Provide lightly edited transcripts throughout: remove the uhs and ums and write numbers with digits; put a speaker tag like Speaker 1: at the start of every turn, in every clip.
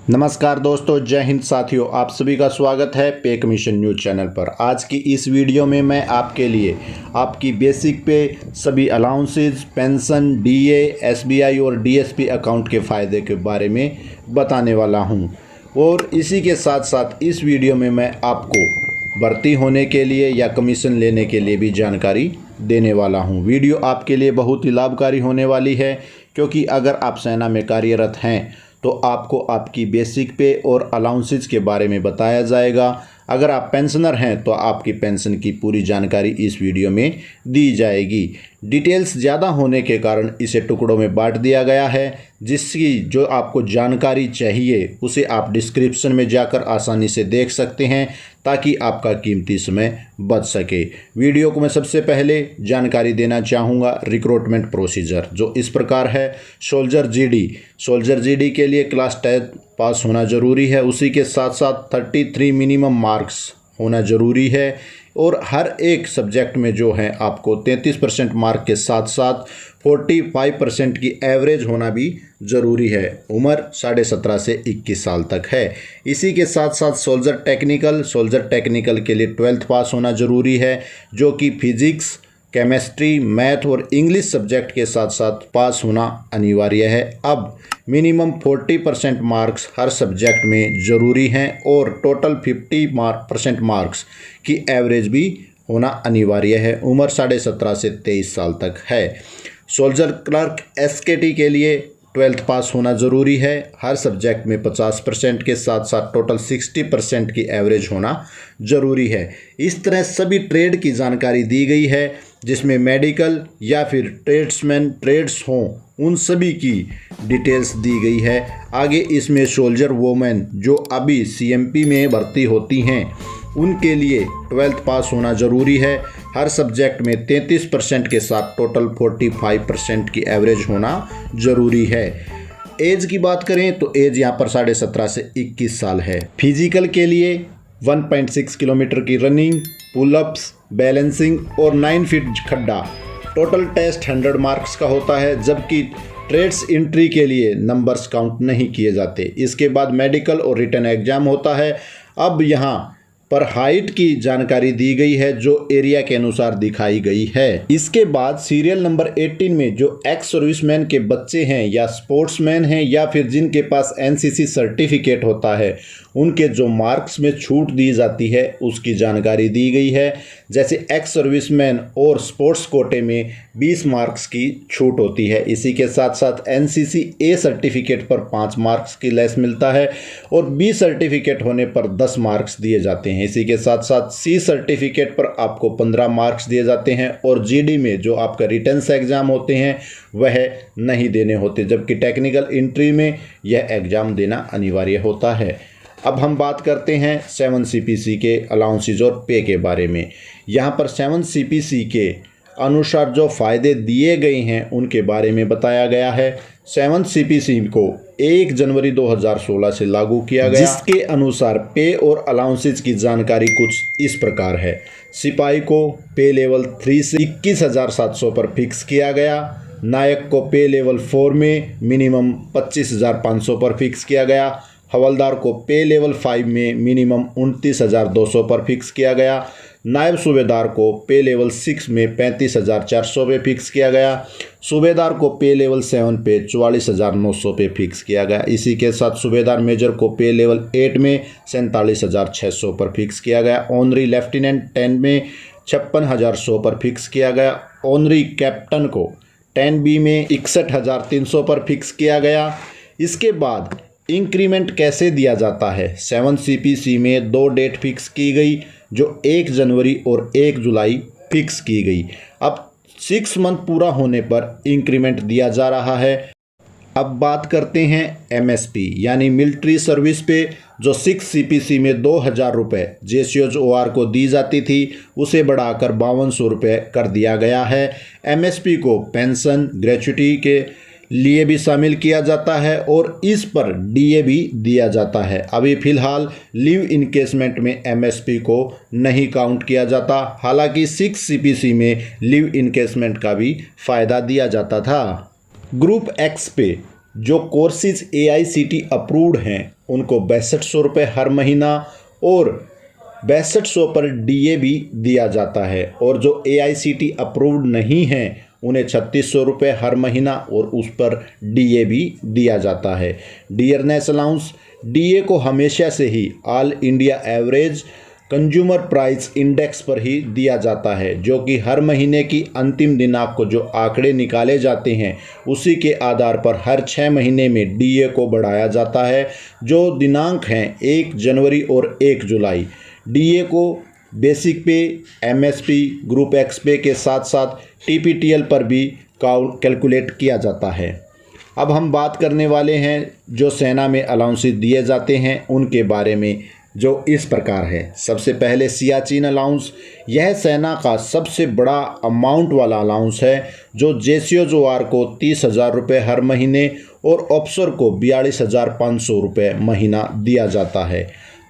Speaker 1: नमस्कार दोस्तों, जय हिंद साथियों। आप सभी का स्वागत है पे कमीशन न्यूज़ चैनल पर। आज की इस वीडियो में मैं आपके लिए आपकी बेसिक पे सभी अलाउंसेस, पेंशन, डीए, एसबीआई और डीएसपी अकाउंट के फ़ायदे के बारे में बताने वाला हूं। और इसी के साथ साथ इस वीडियो में मैं आपको भर्ती होने के लिए या कमीशन लेने के लिए भी जानकारी देने वाला हूं। वीडियो आपके लिए बहुत ही लाभकारी होने वाली है, क्योंकि अगर आप सेना में कार्यरत हैं तो आपको आपकी बेसिक पे और अलाउंसेस के बारे में बताया जाएगा। अगर आप पेंशनर हैं तो आपकी पेंशन की पूरी जानकारी इस वीडियो में दी जाएगी। डिटेल्स ज़्यादा होने के कारण इसे टुकड़ों में बांट दिया गया है। जिसकी जो आपको जानकारी चाहिए उसे आप डिस्क्रिप्शन में जाकर आसानी से देख सकते हैं, ताकि आपका कीमती समय बच सके। वीडियो को मैं सबसे पहले जानकारी देना चाहूँगा रिक्रूटमेंट प्रोसीजर, जो इस प्रकार है। सोल्जर जीडी के लिए क्लास 10 पास होना ज़रूरी है। उसी के साथ साथ 33 मिनिमम मार्क्स होना ज़रूरी है। और हर एक सब्जेक्ट में जो है आपको 33% मार्क के साथ साथ 45% की एवरेज होना भी ज़रूरी है। उम्र 17.5 से 21 साल तक है। इसी के साथ साथ सोल्जर टेक्निकल के लिए 12th पास होना ज़रूरी है, जो कि फिजिक्स, केमिस्ट्री, मैथ और इंग्लिश सब्जेक्ट के साथ साथ पास होना अनिवार्य है। अब मिनिमम 40% मार्क्स हर सब्जेक्ट में ज़रूरी हैं और टोटल 50% मार्क्स की एवरेज भी होना अनिवार्य है। उम्र 17.5 से 23 साल तक है। सोल्जर क्लर्क एसकेटी के लिए 12th पास होना ज़रूरी है। हर सब्जेक्ट में 50% के साथ साथ टोटल 60% की एवरेज होना ज़रूरी है। इस तरह सभी ट्रेड की जानकारी दी गई है, जिसमें मेडिकल या फिर ट्रेड्स हों, उन सभी की डिटेल्स दी गई है। आगे इसमें सोल्जर वोमेन जो अभी सीएमपी में भर्ती होती हैं, उनके लिए 12th पास होना ज़रूरी है। हर सब्जेक्ट में 33% के साथ टोटल 45% की एवरेज होना ज़रूरी है। एज की बात करें तो एज यहाँ पर 17.5 से 21 साल है। फिजिकल के लिए 1.6 किलोमीटर की रनिंग, पुलअप्स, बैलेंसिंग और 9 फीट खड्डा। टोटल टेस्ट 100 मार्क्स का होता है, जबकि ट्रेड्स एंट्री के लिए नंबर्स काउंट नहीं किए जाते। इसके बाद मेडिकल और रिटन एग्जाम होता है। अब यहाँ पर हाइट की जानकारी दी गई है, जो एरिया के अनुसार दिखाई गई है। इसके बाद सीरियल नंबर 18 में जो एक्स सर्विसमैन के बच्चे हैं या स्पोर्ट्समैन हैं या फिर जिनके पास एनसीसी सर्टिफिकेट होता है, उनके जो मार्क्स में छूट दी जाती है उसकी जानकारी दी गई है। जैसे एक्स सर्विसमैन और स्पोर्ट्स कोटे में 20 मार्क्स की छूट होती है। इसी के साथ साथ एनसीसी ए सर्टिफिकेट पर 5 मार्क्स की लेस मिलता है और बी सर्टिफिकेट होने पर 10 मार्क्स दिए जाते हैं। इसी के साथ साथ सी सर्टिफिकेट पर आपको 15 मार्क्स दिए जाते हैं और जीडी में जो आपका रिटन्स एग्ज़ाम होते हैं वह नहीं देने होते, जबकि टेक्निकल एंट्री में यह एग्ज़ाम देना अनिवार्य होता है। अब हम बात करते हैं 7 सीपीसी के अलाउंसेस और पे के बारे में। यहाँ पर 7 सीपीसी के अनुसार जो फ़ायदे दिए गए हैं उनके बारे में बताया गया है। 7 सीपीसी को 1 जनवरी 2016 से लागू किया गया, जिसके अनुसार पे और अलाउंसेस की जानकारी कुछ इस प्रकार है। सिपाही को पे लेवल 3 से 21,700 पर फिक्स किया गया। नायक को पे लेवल 4 में मिनिमम 25,500 पर फिक्स किया गया। हवलदार को पे लेवल 5 में मिनिमम 29,200 पर फिक्स किया गया। नायब सूबेदार को पे लेवल 6 में 35,400 पे फिक्स किया गया। सूबेदार को पे लेवल 7 पे 44,900 पे फिक्स किया गया। इसी के साथ सूबेदार मेजर को पे लेवल 8 में 47,600 पर फिक्स किया गया। ऑनरी लेफ्टिनेंट 10 में 56,100 पर फिक्स किया गया। ऑनरी कैप्टन को 10B में 61,300 पर फिक्स किया गया। इसके बाद इंक्रीमेंट कैसे दिया जाता है? 7 सीपीसी में 2 डेट फिक्स की गई, जो 1 जनवरी और 1 जुलाई फिक्स की गई। अब 6 मंथ पूरा होने पर इंक्रीमेंट दिया जा रहा है। अब बात करते हैं एमएसपी यानी मिलिट्री सर्विस पे, जो 6 सीपीसी में 2,000 रुपये JCOR को दी जाती थी, उसे बढ़ाकर 5200 रुपये कर दिया गया है। एमएसपी को पेंशन, ग्रेच्युटी के लिए भी शामिल किया जाता है और इस पर डीए भी दिया जाता है। अभी फ़िलहाल लीव इनकेसमेंट में एमएसपी को नहीं काउंट किया जाता, हालांकि 6 सीपीसी में लीव इनकेसमेंट का भी फ़ायदा दिया जाता था। ग्रुप एक्स पे जो कोर्सेज AICTE अप्रूव्ड हैं उनको 6200 रुपये हर महीना और 6200 पर डीए भी दिया जाता है। और जो AICTE अप्रूव्ड नहीं हैं उन्हें 3600 रुपये हर महीना और उस पर डीए भी दिया जाता है। डियरनेस अलाउंस, डीए को हमेशा से ही all India average consumer price index पर ही दिया जाता है, जो कि हर महीने की अंतिम दिनांक को जो आंकड़े निकाले जाते हैं उसी के आधार पर हर 6 महीने में डीए को बढ़ाया जाता है। जो दिनांक हैं 1 जनवरी और 1 जुलाई। डीए को बेसिक पे, MSP, ग्रुप एक्स पे के साथ साथ TPTL पर भी कैलकुलेट किया जाता है। अब हम बात करने वाले हैं जो सेना में अलाउंसेस दिए जाते हैं उनके बारे में, जो इस प्रकार है। सबसे पहले सियाचिन अलाउंस, यह सेना का सबसे बड़ा अमाउंट वाला अलाउंस है, जो JCOJOR को 30,000 रुपये हर महीने और ऑफिसर को 42,500 रुपये महीना दिया जाता है।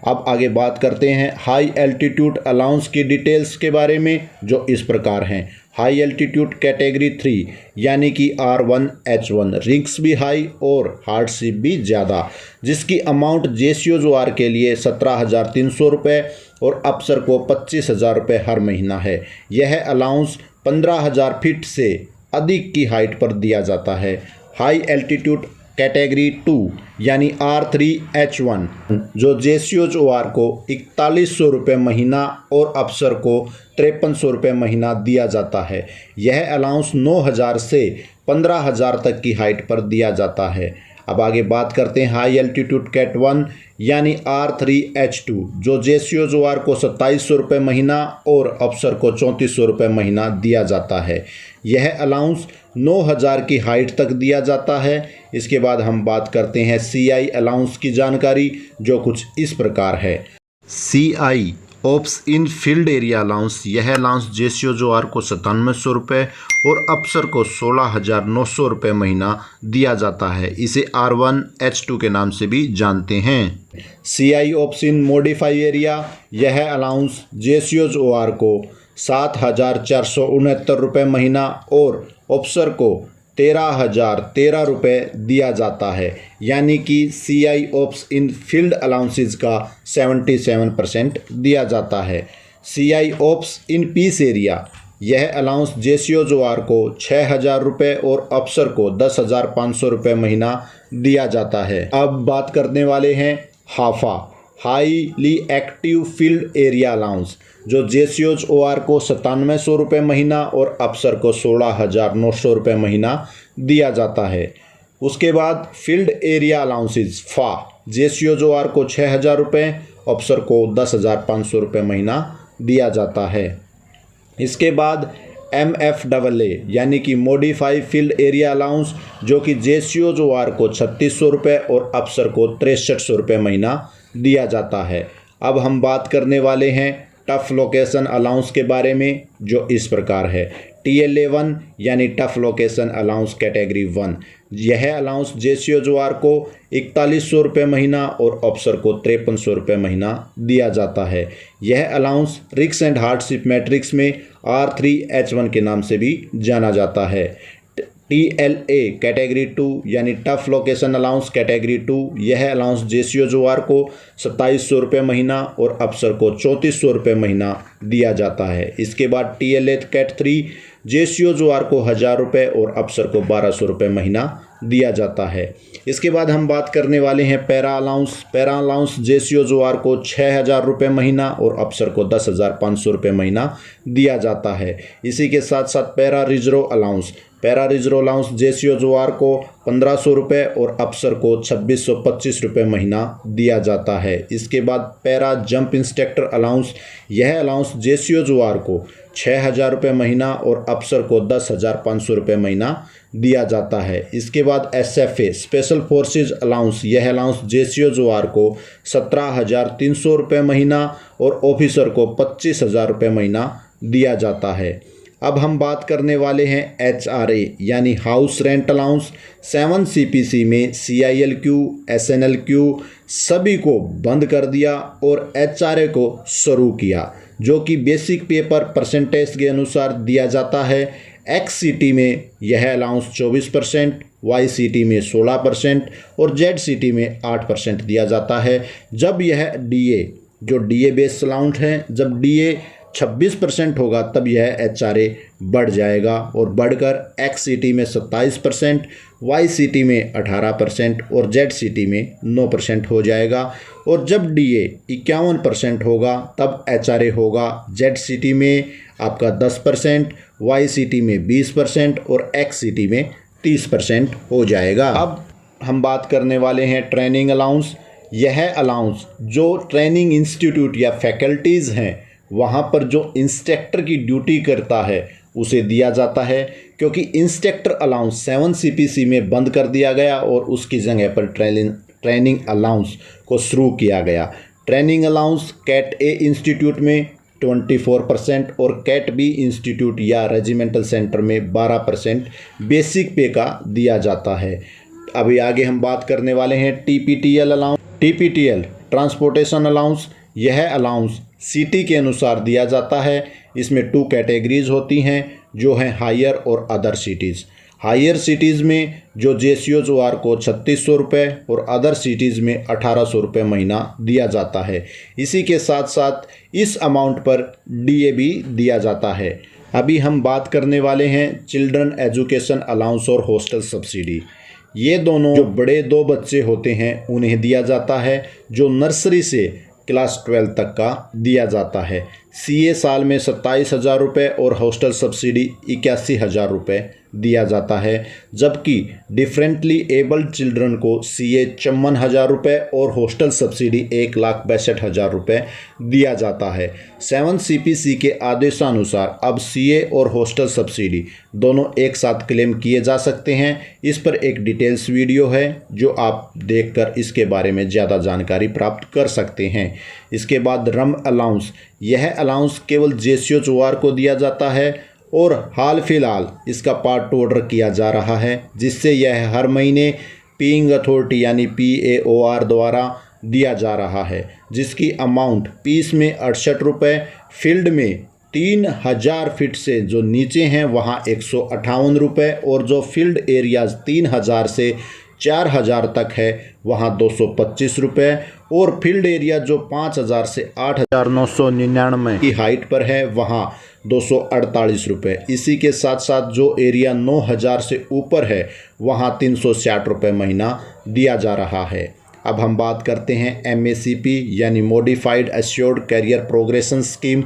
Speaker 1: अब आगे बात करते हैं हाई एल्टीट्यूड अलाउंस की डिटेल्स के बारे में, जो इस प्रकार हैं। हाई एल्टीट्यूड कैटेगरी 3 यानी कि R1H1, रिस्क भी हाई और हार्डशिप भी ज़्यादा, जिसकी अमाउंट JCOJOR के लिए 17,300 रुपये और अफसर को 25,000 रुपये हर महीना है। यह अलाउंस 15,000 फीट से अधिक की हाइट पर दिया जाता है। हाई एल्टीट्यूड कैटेगरी 2 यानी R3H1, जो JCOJOR को 4100 रुपये महीना और अफसर को 5300 रुपये महीना दिया जाता है। यह अलाउंस 9,000 से 15,000 तक की हाइट पर दिया जाता है। अब आगे बात करते हैं हाई एल्टीट्यूड कैट 1 यानी R3H2, जो JCOJOR को 2700 रुपये महीना और अफसर को 3400 रुपये महीना दिया जाता है। यह अलाउंस 9,000 की हाइट तक दिया जाता है। इसके बाद हम बात करते हैं CI अलाउंस की जानकारी, जो कुछ इस प्रकार है। CI ऑप्स इन फील्ड एरिया अलाउंस, यह अलाउंस JCOJOR को 9700 रुपये और अफसर को 16,900 रुपये महीना दिया जाता है। इसे R1H2 के नाम से भी जानते हैं। CI ऑप्स इन मॉडिफाई एरिया, यह अलाउंस JCOJOR को 7,469 रुपये महीना और अफसर को 13,013 रुपये दिया जाता है, यानी कि CI ऑप्स इन फील्ड अलाउंसेज का 77% दिया जाता है। CI ops in peace area, यह अलाउंस JCOJOR को 6,000 रुपये और अफसर को 10,500 रुपये महीना दिया जाता है। अब बात करने वाले हैं HAFA, highly active field area allowance, जो JCOJOR को 9700 रुपये महीना और अफसर को 16,900 रुपये महीना दिया जाता है। उसके बाद फील्ड एरिया अलाउंसेज फा, JCOJOR को 6,000 रुपये, अफसर को 10,500 रुपये महीना दिया जाता है। इसके बाद MFAA यानी कि मॉडिफाई फील्ड एरिया अलाउंस, जो कि JCOJOR को 3600 रुपये और अफसर को 6300 रुपये महीना दिया जाता है। अब हम बात करने वाले हैं टफ लोकेशन अलाउंस के बारे में, जो इस प्रकार है। TLA1 यानी टफ लोकेशन अलाउंस कैटेगरी 1, यह अलाउंस JCOJOR को 4100 रुपये महीना और अफसर को 5300 रुपये महीना दिया जाता है। यह allowance risk and hardship matrix में R3H1 के नाम से भी जाना जाता है। TLA कैटेगरी 2 यानी टफ लोकेशन अलाउंस कैटेगरी 2, यह अलाउंस JCOJOR को 2700 रुपये महीना और अफसर को 3400 रुपये महीना दिया जाता है। इसके बाद TLA कैट 3, JCOJOR को 1000 रुपये और अफसर को 1200 रुपये महीना दिया जाता है। इसके बाद हम बात करने वाले हैं para allowance. Para allowance JCOJOR को 6,000 रुपये महीना और अफसर को 10,500 रुपये महीना दिया जाता है। इसी के साथ साथ para reserve allowance, para reserve allowance JCOJOR को 1500 रुपये और अफसर को 2625 रुपये महीना दिया जाता है। इसके बाद पैरा जंप इंस्ट्रक्टर अलाउंस, यह अलाउंस JCOJOR को 6,000 रुपये महीना और अफसर को 10,500 रुपये महीना दिया जाता है। इसके बाद SFA स्पेशल फोर्सेज अलाउंस, यह अलाउंस JCOJOR को 17,300 रुपये महीना और ऑफिसर को 25,000 रुपये महीना दिया जाता है। अब हम बात करने वाले हैं HRA यानी हाउस रेंट अलाउंस। 7 CPC में CILQ, SNLQ सभी को बंद कर दिया और HRA को शुरू किया, जो कि बेसिक पे पर परसेंटेज के अनुसार दिया जाता है। XCT में यह अलाउंस 24%, YCT में 16% और ZCT में 8% दिया जाता है। जब यह DA जो DA बेस्ड अलाउंस है, जब DA 26% होगा तब यह HRA बढ़ जाएगा और बढ़कर XCT में 27%, YCT में 18% और ZCT में 9% हो जाएगा। और जब DA 51% होगा तब HRA होगा ZCT में आपका 10%, YCT में 20% और XCT में 30% हो जाएगा। अब हम बात करने वाले हैं ट्रेनिंग अलाउंस। यह अलाउंस जो ट्रेनिंग इंस्टीट्यूट या फैकल्टीज़ हैं वहाँ पर जो इंस्ट्रक्टर की ड्यूटी करता है उसे दिया जाता है, क्योंकि इंस्ट्रक्टर अलाउंस 7 CPC में बंद कर दिया गया और उसकी जगह पर ट्रेनिंग अलाउंस को शुरू किया गया। ट्रेनिंग अलाउंस कैट ए इंस्टीट्यूट में 24% और कैट बी इंस्टीट्यूट या रेजिमेंटल सेंटर में 12% बेसिक पे का दिया जाता है। अभी आगे हम बात करने वाले हैं TPTL allowance. TPTL transportation allowance, यह अलाउंस सिटी के अनुसार दिया जाता है। इसमें 2 कैटेगरीज होती हैं जो हैं हायर और अदर सिटीज़। हायर सिटीज़ में जो JCOR को 3600 रुपये और अदर सिटीज़ में 1800 रुपये महीना दिया जाता है। इसी के साथ साथ इस अमाउंट पर DA भी दिया जाता है। अभी हम बात करने वाले हैं चिल्ड्रन एजुकेशन अलाउंस और हॉस्टल सब्सिडी। ये दोनों जो बड़े 2 बच्चे होते हैं उन्हें दिया जाता है, जो नर्सरी से क्लास 12 तक का दिया जाता है। CA साल में 27,000 रुपये और हॉस्टल सब्सिडी 81,000 रुपये दिया जाता है, जबकि डिफरेंटली एबल्ड चिल्ड्रन को CA 54,000 रुपये और हॉस्टल सब्सिडी 1,62,000 रुपये दिया जाता है। 7 CPC के आदेशानुसार अब CA और हॉस्टल सब्सिडी दोनों एक साथ क्लेम किए जा सकते हैं। इस पर एक डिटेल्स वीडियो है जो आप देखकर इसके बारे में ज़्यादा जानकारी प्राप्त कर सकते हैं। इसके बाद रम अलाउंस, यह अलाउंस केवल JCOR को दिया जाता है और हाल फिलहाल इसका पार्ट 2 ऑर्डर किया जा रहा है, जिससे यह हर महीने पेइंग अथॉरिटी यानी PAOR द्वारा दिया जा रहा है, जिसकी अमाउंट पीस में 68 रुपये, फील्ड में 3000 फीट से जो नीचे हैं वहाँ 158 रुपये और जो फील्ड एरियाज़ 3000 से 4000 तक है वहाँ 225 रुपये और फील्ड एरिया जो 5000 से 8999 की हाइट पर है वहाँ 248 रुपये। इसी के साथ साथ जो एरिया 9000 से ऊपर है वहाँ 360 रुपये महीना दिया जा रहा है। अब हम बात करते हैं MACP यानी modified assured career progression scheme.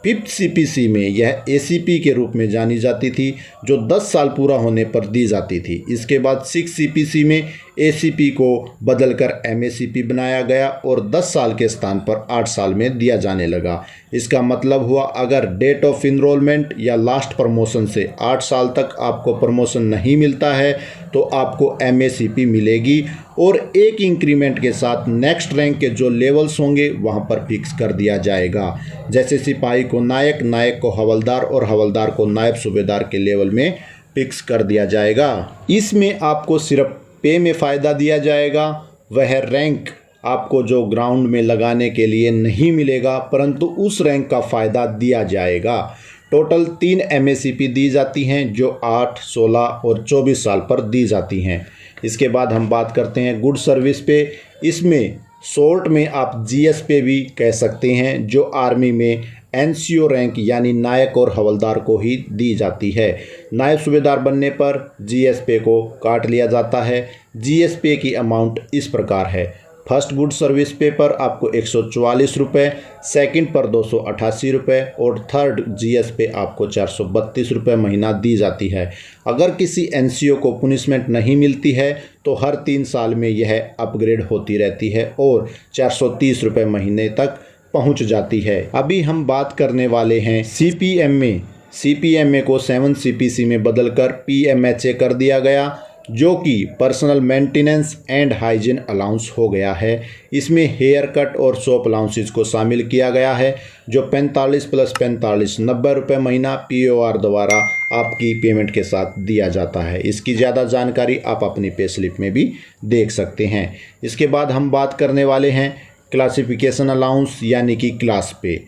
Speaker 1: 5th CPC में यह ACP के रूप में जानी जाती थी, जो 10 साल पूरा होने पर दी जाती थी। इसके बाद 6th CPC में ACP को बदलकर MACP बनाया गया और 10 साल के स्थान पर 8 साल में दिया जाने लगा। इसका मतलब हुआ अगर डेट ऑफ इनरोलमेंट या लास्ट प्रमोशन से 8 साल तक आपको प्रमोशन नहीं मिलता है तो आपको MACP मिलेगी और एक इंक्रीमेंट के साथ नेक्स्ट रैंक के जो लेवल्स होंगे वहां पर फिक्स कर दिया जाएगा। जैसे सिपाही को नायक, नायक को हवलदार और हवलदार को नायब सूबेदार के लेवल में फिक्स कर दिया जाएगा। इसमें आपको सिर्फ पे में फ़ायदा दिया जाएगा, वह रैंक आपको जो ग्राउंड में लगाने के लिए नहीं मिलेगा, परंतु उस रैंक का फ़ायदा दिया जाएगा। टोटल 3 MACP दी जाती हैं जो 8, 16 और 24 साल पर दी जाती हैं। इसके बाद हम बात करते हैं गुड सर्विस पे। इसमें शॉर्ट में आप GS पे भी कह सकते हैं, जो आर्मी में NCO रैंक यानी नायक और हवलदार को ही दी जाती है। नायब सूबेदार बनने पर GS पे को काट लिया जाता है। GS पे की अमाउंट इस प्रकार है। फर्स्ट गुड सर्विस पे पर आपको 144 रुपये, सेकेंड पर 288 रुपये और थर्ड GS पे आपको 432 रुपये महीना दी जाती है। अगर किसी NCO को पुनिशमेंट नहीं मिलती है तो हर 3 साल में यह अपग्रेड होती रहती है और 430 रुपये महीने तक पहुंच जाती है। अभी हम बात करने वाले हैं CPMA। CPMA को 7 CPC में बदलकर PMHA कर दिया गया, जो कि personal maintenance and hygiene allowance हो गया है। इसमें हेयर कट और सोप अलाउंसेस को शामिल किया गया है, जो 45 + 45 90 रुपये महीना POR द्वारा आपकी पेमेंट के साथ दिया जाता है। इसकी ज़्यादा जानकारी आप अपनी पे स्लिप में भी देख सकते हैं। इसके बाद हम बात करने वाले हैं क्लासिफिकेशन अलाउंस यानी कि क्लास पे।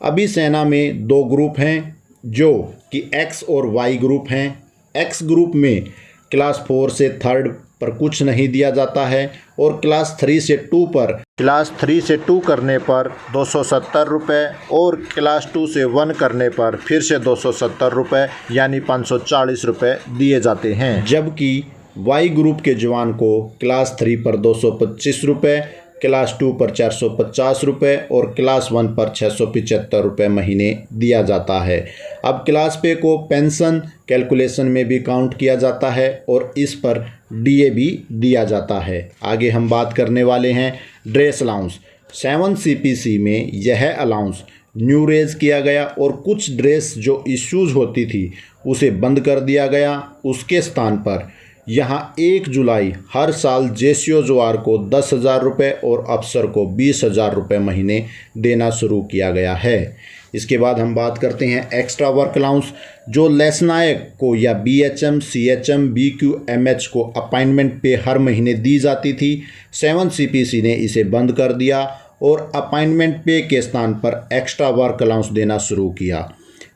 Speaker 1: अभी सेना में 2 ग्रुप हैं जो कि X और Y ग्रुप हैं। X ग्रुप में क्लास 4 से 3rd पर कुछ नहीं दिया जाता है और क्लास 3 से 2 करने पर 270 रुपये और क्लास 2 से 1 करने पर फिर से 270 रुपये यानी 540 रुपये दिए जाते हैं। जबकि वाई ग्रुप के जवान को क्लास 3 पर 225 रुपये, क्लास 2 पर 450 रुपये और क्लास 1 पर 675 रुपये महीने दिया जाता है। अब क्लास पे को पेंशन कैलकुलेशन में भी काउंट किया जाता है और इस पर डीए भी दिया जाता है। आगे हम बात करने वाले हैं ड्रेस अलाउंस। 7 CPC में यह अलाउंस न्यू रेज किया गया और कुछ ड्रेस जो इश्यूज होती थी उसे बंद कर दिया गया। उसके स्थान पर यहाँ 1 जुलाई हर साल जेसीओ जवार को 10,000 रुपये और अफसर को 20,000 रुपये महीने देना शुरू किया गया है। इसके बाद हम बात करते हैं एक्स्ट्रा वर्क अलाउंस, जो लेसनायक को या BHM, CHM, BQ, MH को अपॉइंटमेंट पे हर महीने दी जाती थी। 7 CPC ने इसे बंद कर दिया और अपॉइंटमेंट पे के स्थान पर एक्स्ट्रा वर्क अलाउंस देना शुरू किया।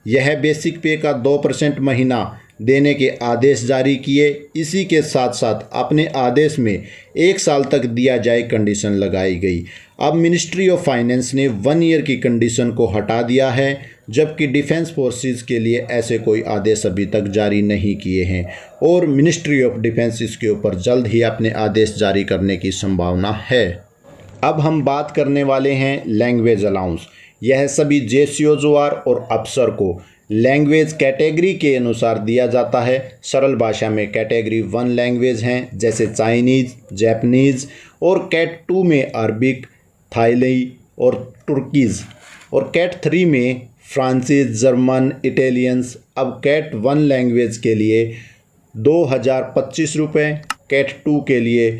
Speaker 1: यह बेसिक पे का 2% महीना देने के आदेश जारी किए। इसी के साथ साथ अपने आदेश में 1 साल तक दिया जाए कंडीशन लगाई गई। अब मिनिस्ट्री ऑफ फाइनेंस ने 1 ईयर की कंडीशन को हटा दिया है, जबकि डिफेंस फोर्सेस के लिए ऐसे कोई आदेश अभी तक जारी नहीं किए हैं और मिनिस्ट्री ऑफ डिफेंस इसके ऊपर जल्द ही अपने आदेश जारी करने की संभावना है। अब हम बात करने वाले हैं लैंग्वेज अलाउंस। यह सभी जेसीओ जवार और अफसर को लैंग्वेज कैटेगरी के अनुसार दिया जाता है। सरल भाषा में कैटेगरी 1 लैंग्वेज हैं जैसे चाइनीज़, जापानीज़ और कैट 2 में अरबिक, थाईली और तुर्कीज़ और कैट 3 में फ्रांसीस, जर्मन, इटालियंस। अब कैट 1 लैंग्वेज के लिए 2,025 रुपये, कैट 2 के लिए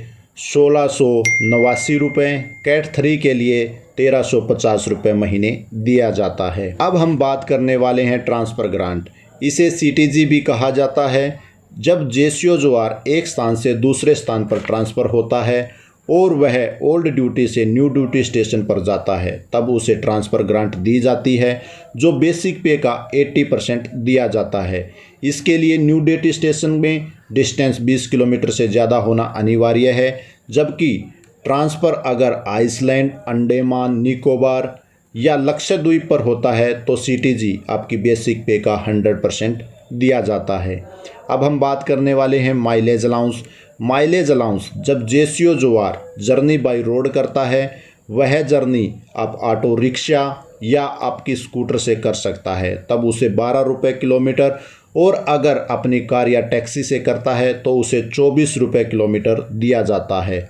Speaker 1: 1,689 रुपये, कैट 3 के लिए 1,350 रुपये महीने दिया जाता है। अब हम बात करने वाले हैं ट्रांसफ़र ग्रांट। इसे CTG भी कहा जाता है। जब जेसीओ जवार एक स्थान से दूसरे स्थान पर ट्रांसफ़र होता है और वह ओल्ड ड्यूटी से न्यू ड्यूटी स्टेशन पर जाता है, तब उसे ट्रांसफ़र ग्रांट दी जाती है, जो बेसिक पे का 80% दिया जाता है। इसके लिए न्यू ड्यूटी स्टेशन में डिस्टेंस 20 किलोमीटर से ज़्यादा होना अनिवार्य है, जबकि ट्रांसफ़र अगर आइसलैंड, अंडमान निकोबार या लक्षद्वीप पर होता है तो CTG आपकी बेसिक पे का 100% दिया जाता है। अब हम बात करने वाले हैं माइलेज अलाउंस। माइलेज अलाउंस जब जेसीओ जवार जर्नी बाई रोड करता है, वह जर्नी आप ऑटो रिक्शा या आपकी स्कूटर से कर सकता है, तब उसे 12 रुपये किलोमीटर, और अगर अपनी कार या टैक्सी से करता है तो उसे 24 रुपये किलोमीटर दिया जाता है।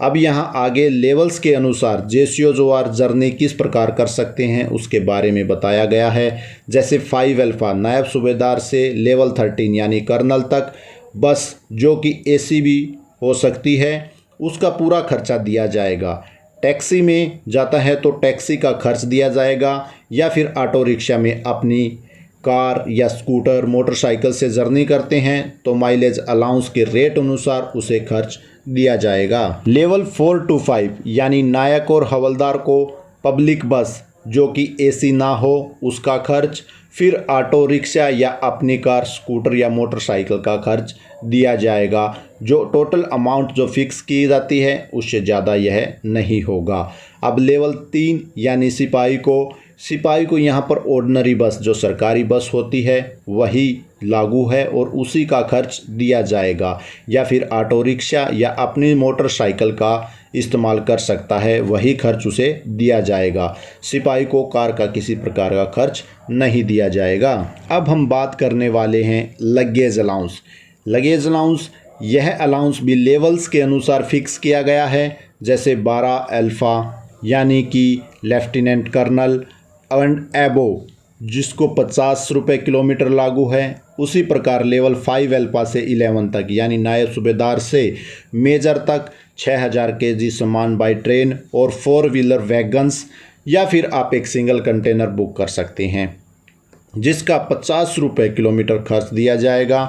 Speaker 1: अब यहाँ आगे लेवल्स के अनुसार जेसीओ जवार जर्नी किस प्रकार कर सकते हैं उसके बारे में बताया गया है। जैसे 5 अल्फ़ा नायब सूबेदार से लेवल 13 यानी कर्नल तक बस जो कि AC भी हो सकती है, उसका पूरा खर्चा दिया जाएगा। टैक्सी में जाता है तो टैक्सी का खर्च दिया जाएगा, या फिर ऑटो रिक्शा में अपनी कार या स्कूटर मोटरसाइकिल से जर्नी करते हैं तो माइलेज अलाउंस के रेट अनुसार उसे खर्च दिया जाएगा। लेवल 4 to 5 यानी नायक और हवलदार को पब्लिक बस जो कि AC ना हो उसका खर्च, फिर ऑटो रिक्शा या अपनी कार, स्कूटर या मोटरसाइकिल का खर्च दिया जाएगा। जो टोटल अमाउंट जो फिक्स की जाती है उससे ज़्यादा यह नहीं होगा। अब लेवल 3 यानी सिपाही को यहाँ पर ऑर्डिनरी बस जो सरकारी बस होती है वही लागू है और उसी का खर्च दिया जाएगा, या फिर ऑटो रिक्शा या अपनी मोटरसाइकिल का इस्तेमाल कर सकता है, वही खर्च उसे दिया जाएगा। सिपाही को कार का किसी प्रकार का खर्च नहीं दिया जाएगा। अब हम बात करने वाले हैं लगेज अलाउंस। लगेज अलाउंस यह अलाउंस भी लेवल्स के अनुसार फिक्स किया गया है। जैसे 12 अल्फ़ा यानी कि लेफ्टिनेंट कर्नल एंड एबो जिसको 50 रुपये किलोमीटर लागू है, उसी प्रकार लेवल 5 अल्फ़ा से 11 तक यानी नायब सूबेदार से मेजर तक 6,000 kg सामान बाई ट्रेन और 4 व्हीलर वैगन्स, या फिर आप एक सिंगल कंटेनर बुक कर सकते हैं जिसका 50 रुपये किलोमीटर खर्च दिया जाएगा।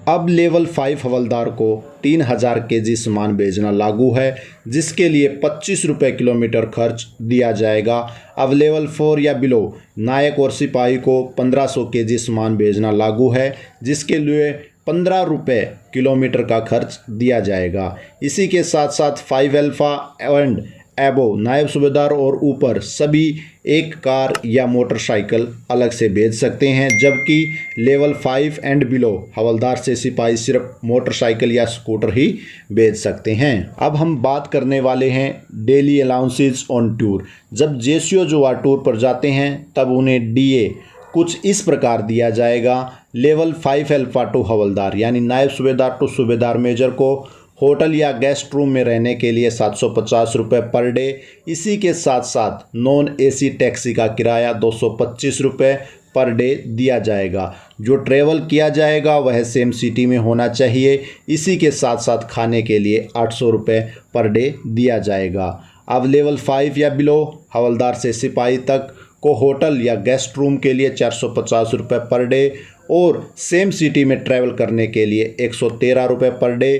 Speaker 1: अब लेवल 5 हवलदार को 3,000 kg सामान भेजना लागू है जिसके लिए 25 रुपये किलोमीटर खर्च दिया जाएगा। अब लेवल 4 या बिलो नायक और सिपाही को 1,500 kg सामान भेजना लागू है जिसके लिए 15 रुपये किलोमीटर का खर्च दिया जाएगा। इसी के साथ साथ 5 अल्फ़ा एंड एबो नायब सूबेदार और ऊपर सभी एक कार या मोटरसाइकिल अलग से भेज सकते हैं, जबकि लेवल 5 एंड बिलो हवलदार से सिपाही सिर्फ मोटरसाइकिल या स्कूटर ही भेज सकते हैं। अब हम बात करने वाले हैं डेली अलाउंसेस ऑन टूर। जब जेसीओ जो टूर पर जाते हैं तब उन्हें डीए कुछ इस प्रकार दिया जाएगा। लेवल 5 अल्फ़ा टू हवलदार यानी नायब सूबेदार टू सूबेदार मेजर को होटल या गेस्ट रूम में रहने के लिए 750 रुपये पर डे। इसी के साथ साथ नॉन एसी टैक्सी का किराया 225 रुपये पर डे दिया जाएगा। जो ट्रैवल किया जाएगा वह सेम सिटी में होना चाहिए। इसी के साथ साथ खाने के लिए 800 रुपये पर डे दिया जाएगा। अब लेवल 5 या बिलो हवलदार से सिपाही तक को होटल या गेस्ट रूम के लिए 450 रुपये पर डे और सेम सिटी में ट्रैवल करने के लिए 113 रुपये पर डे।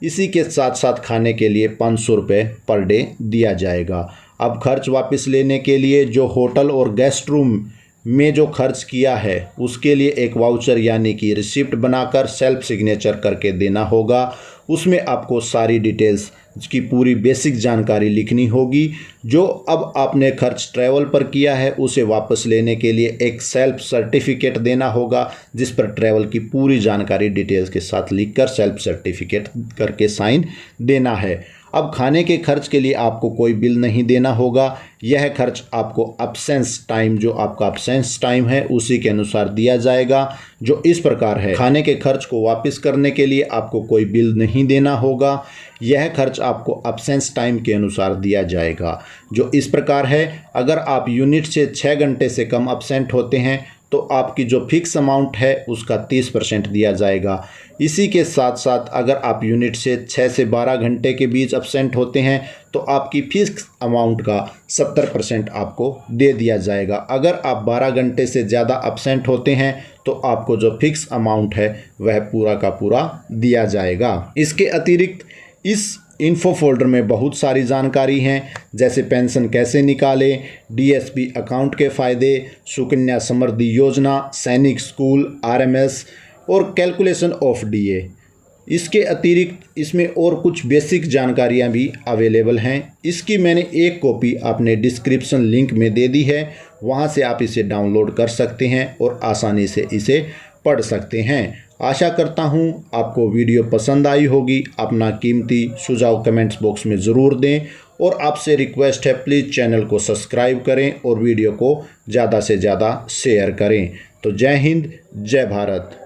Speaker 1: इसी के साथ साथ खाने के लिए 500 रुपये पर डे दिया जाएगा। अब खर्च वापस लेने के लिए जो होटल और गेस्ट रूम में जो खर्च किया है उसके लिए एक वाउचर यानी कि रिसिप्ट बनाकर सेल्फ सिग्नेचर करके देना होगा। उसमें आपको सारी डिटेल्स की पूरी बेसिक जानकारी लिखनी होगी। जो अब आपने खर्च ट्रैवल पर किया है उसे वापस लेने के लिए एक सेल्फ सर्टिफिकेट देना होगा, जिस पर ट्रैवल की पूरी जानकारी डिटेल्स के साथ लिखकर सेल्फ सर्टिफिकेट करके साइन देना है। अब खाने के खर्च के लिए आपको कोई बिल नहीं देना होगा। यह खर्च आपको अब्सेंस टाइम जो आपका अब्सेंस टाइम है उसी के अनुसार दिया जाएगा, जो इस प्रकार है। खाने के खर्च को वापस करने के लिए आपको कोई बिल नहीं देना होगा। यह खर्च आपको अब्सेंस टाइम के अनुसार दिया जाएगा, जो इस प्रकार है। अगर आप यूनिट से 6 घंटे से कम अब्सेंट होते हैं तो आपकी जो फिक्स अमाउंट है उसका 30% दिया जाएगा। इसी के साथ साथ अगर आप यूनिट से 6 से 12 घंटे के बीच अब्सेंट होते हैं तो आपकी फिक्स अमाउंट का 70% आपको दे दिया जाएगा। अगर आप 12 घंटे से ज़्यादा अब्सेंट होते हैं तो आपको जो फिक्स अमाउंट है वह पूरा का पूरा दिया जाएगा। इसके अतिरिक्त इस इन्फो फोल्डर में बहुत सारी जानकारी हैं, जैसे पेंशन कैसे निकालें, डीएसपी अकाउंट के फ़ायदे, सुकन्या समृद्धि योजना, सैनिक स्कूल, आरएमएस और कैलकुलेशन ऑफ डीए। इसके अतिरिक्त इसमें और कुछ बेसिक जानकारियां भी अवेलेबल हैं। इसकी मैंने एक कॉपी आपने डिस्क्रिप्शन लिंक में दे दी है, वहां से आप इसे डाउनलोड कर सकते हैं और आसानी से इसे पढ़ सकते हैं। आशा करता हूं आपको वीडियो पसंद आई होगी। अपना कीमती सुझाव कमेंट्स बॉक्स में ज़रूर दें और आपसे रिक्वेस्ट है प्लीज़ चैनल को सब्सक्राइब करें और वीडियो को ज़्यादा से ज़्यादा शेयर करें। तो जय हिंद, जय भारत।